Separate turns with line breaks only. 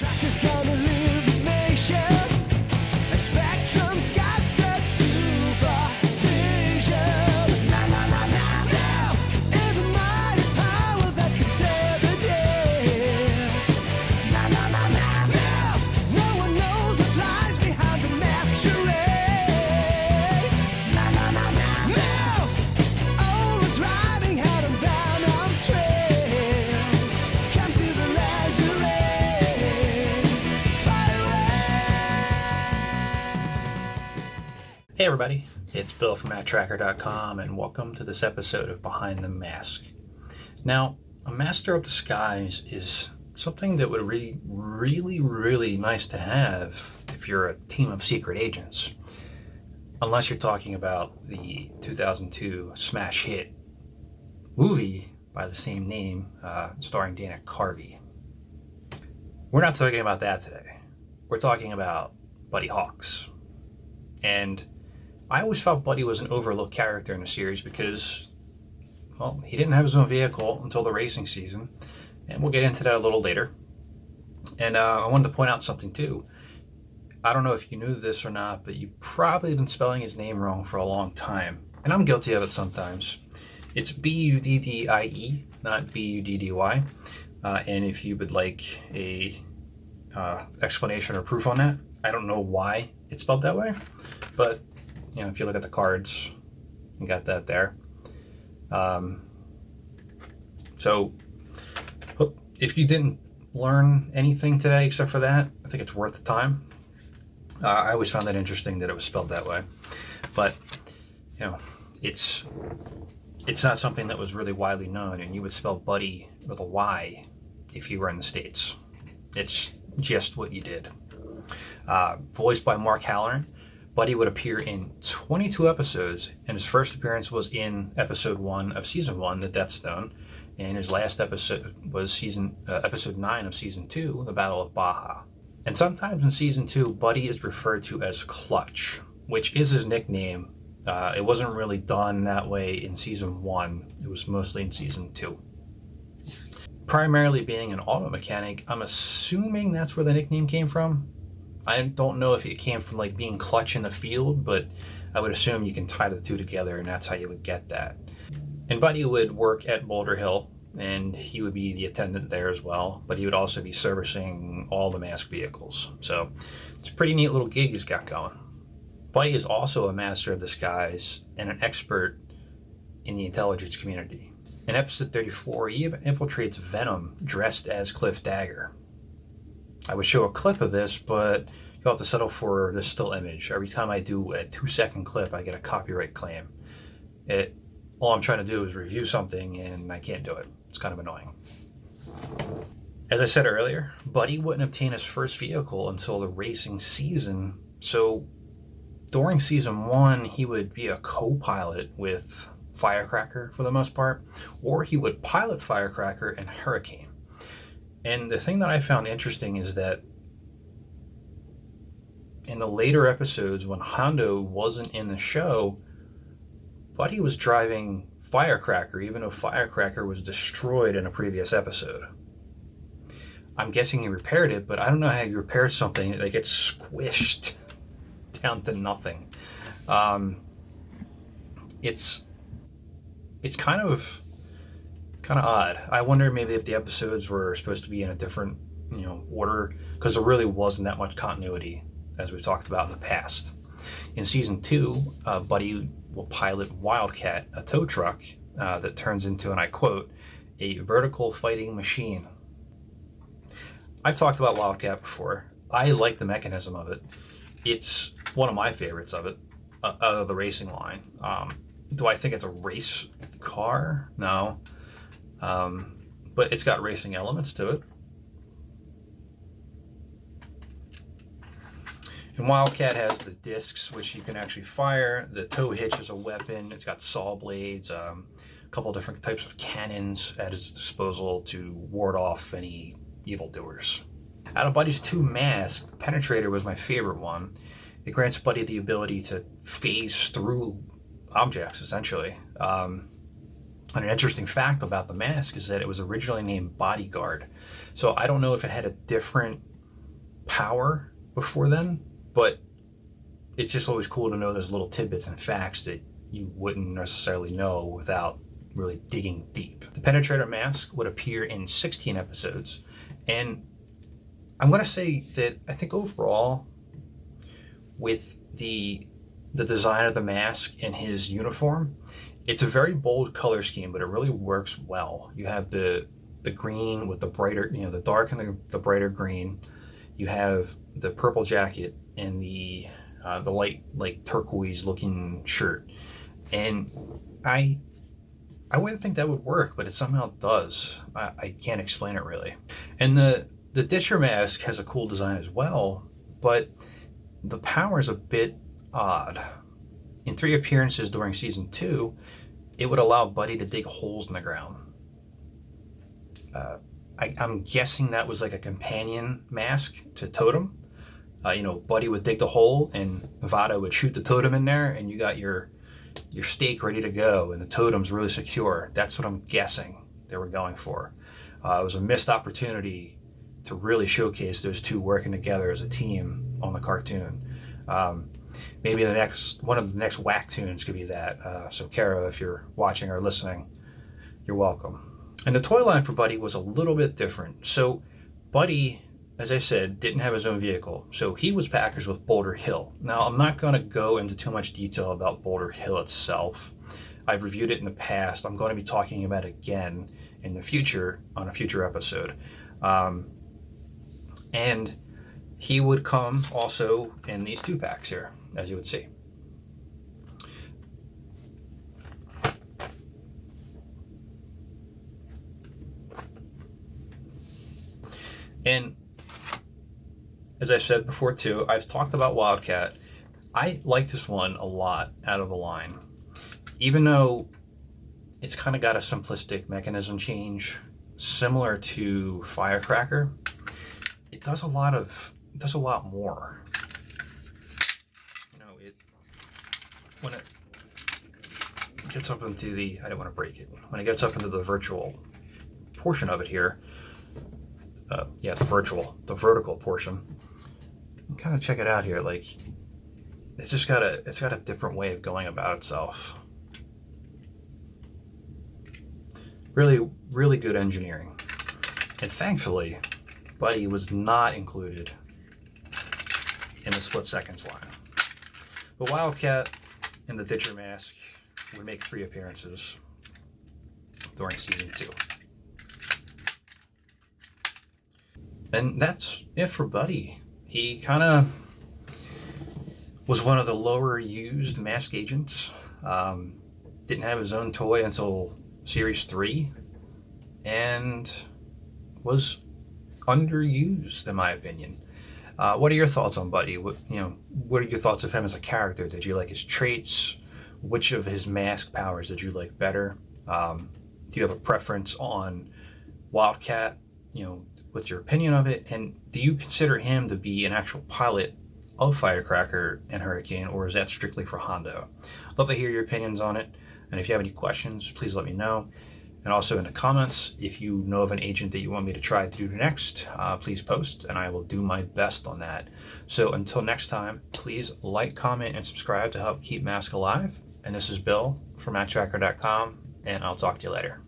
Matt-Trakker's gonna live the nation, and Spectrum's got such supervision. M.a.s.k is a mighty power that could save the day. M.a.s.k, no one knows what lies behind the mask charade. M.a.s.k, always riding out on Venom's trail. Comes to the laser rays, fire away.
Hey everybody, it's Bill from Matt-Trakker.com and welcome to this episode of Behind the Mask. Now, a Master of Disguise is something that would be really nice to have if you're a team of secret agents. Unless you're talking about the 2002 smash hit movie by the same name, starring Dana Carvey. We're not talking about that today. We're talking about Buddie Hawks. And I always felt Buddie was an overlooked character in the series because, well, he didn't have his own vehicle until the racing season, and we'll get into that a little later. And I wanted to point out something too. I don't know if you knew this or not, but you've probably been spelling his name wrong for a long time, and I'm guilty of it sometimes. It's Buddie, not Buddy. And if you would like a explanation or proof on that, I don't know why it's spelled that way, but you know, if you look at the cards, you got that there. So if you didn't learn anything today except for that, I think it's worth the time. I always found that interesting that it was spelled that way, but you know, it's not something that was really widely known, and you would spell Buddie with a Y if you were in the States. It's just what you did. Voiced by Mark Halloran, Buddie would appear in 22 episodes, and his first appearance was in episode 1 of season 1, The Death Stone, and his last episode was episode 9 of season 2, The Battle of Baja. And sometimes in season 2, Buddie is referred to as Clutch, which is his nickname. It wasn't really done that way in season 1. It was mostly in season 2. Primarily being an auto mechanic, I'm assuming that's where the nickname came from. I don't know if it came from like being clutch in the field, but I would assume you can tie the two together and that's how you would get that. And Buddie would work at Boulder Hill, and he would be the attendant there as well, but he would also be servicing all the M.a.s.k vehicles. So it's a pretty neat little gig he's got going. Buddie is also a master of disguise and an expert in the intelligence community. In episode 34, he infiltrates Venom dressed as Cliff Dagger. I would show a clip of this, but you'll have to settle for the still image. Every time I do a 2-second clip, I get a copyright claim. All I'm trying to do is review something, and I can't do it. It's kind of annoying. As I said earlier, Buddie wouldn't obtain his first vehicle until the racing season, so during season 1, he would be a co-pilot with Firecracker for the most part, or he would pilot Firecracker and Hurricane. And the thing that I found interesting is that in the later episodes, when Hondo wasn't in the show, Buddie was driving Firecracker, even though Firecracker was destroyed in a previous episode. I'm guessing he repaired it, but I don't know how you repair something that gets squished down to nothing. It's kind of odd. I wonder maybe if the episodes were supposed to be in a different, order, because there really wasn't that much continuity, as we've talked about in the past. In season 2, Buddie will pilot Wildcat, a tow truck that turns into, and I quote, a vertical fighting machine. I've talked about Wildcat before. I like the mechanism of it. It's one of my favorites of it, out of the racing line. Do I think it's a race car? No. But it's got racing elements to it. And Wildcat has the discs, which you can actually fire. The tow hitch is a weapon. It's got saw blades, a couple different types of cannons at its disposal to ward off any evildoers. Out of Buddie's 2 masks, the Penetrator was my favorite one. It grants Buddie the ability to phase through objects, essentially. And an interesting fact about the mask is that it was originally named Bodyguard. So I don't know if it had a different power before then, but it's just always cool to know there's little tidbits and facts that you wouldn't necessarily know without really digging deep. The Penetrator mask would appear in 16 episodes, and I'm going to say that I think overall, with the design of the mask and his uniform, it's a very bold color scheme, but it really works well. You have the green with the brighter, the dark and the brighter green. You have the purple jacket and the light, like turquoise looking shirt, and I wouldn't think that would work, but it somehow does. I can't explain it really. And the Ditcher mask has a cool design as well, but the power is a bit odd. In 3 appearances during season 2, it would allow Buddie to dig holes in the ground. I'm guessing that was like a companion mask to Totem. Buddie would dig the hole and Vada would shoot the totem in there, and you got your stake ready to go, and the totem's really secure. That's what I'm guessing they were going for. It was a missed opportunity to really showcase those two working together as a team on the cartoon. Maybe one of the next whack tunes could be that. So Kara, if you're watching or listening, you're welcome. And the toy line for Buddie was a little bit different. So Buddie, as I said, didn't have his own vehicle. So he was packaged with Boulder Hill. Now, I'm not going to go into too much detail about Boulder Hill itself. I've reviewed it in the past. I'm going to be talking about it again in the future on a future episode. And he would come also in these 2 packs here, as you would see. And as I said before too, I've talked about Wildcat. I like this one a lot out of the line. Even though it's kind of got a simplistic mechanism change, similar to Firecracker, it does a lot more. When it gets up into I don't want to break it. When it gets up into the virtual portion of it here, the vertical portion, kind of check it out here. Like, it's got a different way of going about itself. Really, really good engineering. And thankfully, Buddie was not included in the Split Seconds line. But Wildcat and the Ditcher mask would make 3 appearances during season 2. And that's it for Buddie. He kind of was one of the lower used mask agents. Didn't have his own toy until Series 3, and was underused in my opinion. What are your thoughts on Buddie? What are your thoughts of him as a character? Did you like his traits? Which of his mask powers did you like better? Do you have a preference on Wildcat? What's your opinion of it? And do you consider him to be an actual pilot of Firecracker and Hurricane, or is that strictly for Hondo? I'd love to hear your opinions on it. And if you have any questions, please let me know. And also in the comments, if you know of an agent that you want me to try to do next, please post, and I will do my best on that. So until next time, please like, comment, and subscribe to help keep M.a.s.k alive. And this is Bill from Matt-Trakker.com, and I'll talk to you later.